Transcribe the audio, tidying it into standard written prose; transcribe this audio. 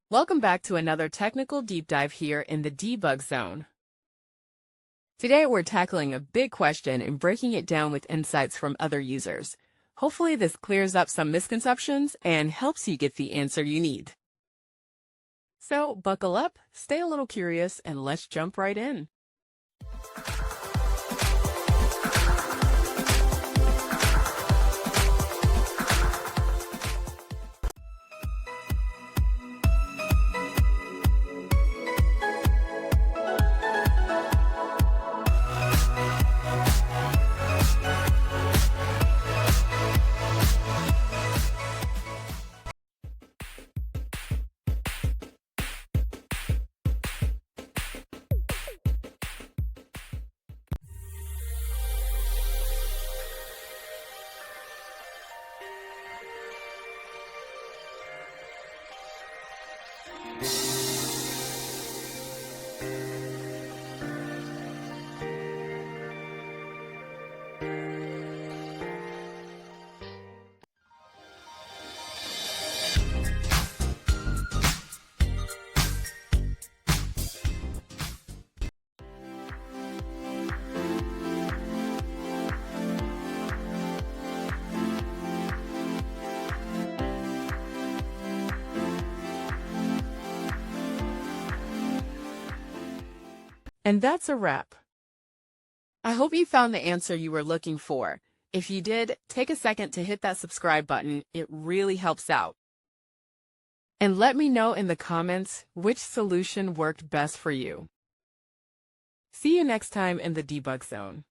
Welcome back to another technical deep dive here in the debug zone. Today we're tackling a big question and breaking it down with insights from other users. Hopefully this clears up some misconceptions and helps you get the answer you need. So buckle up, stay a little curious, and let's jump right in. And that's a wrap. I hope you found the answer you were looking for. If you did, take a second to hit that subscribe button. It really helps out. And let me know in the comments which solution worked best for you. See you next time in the debug zone.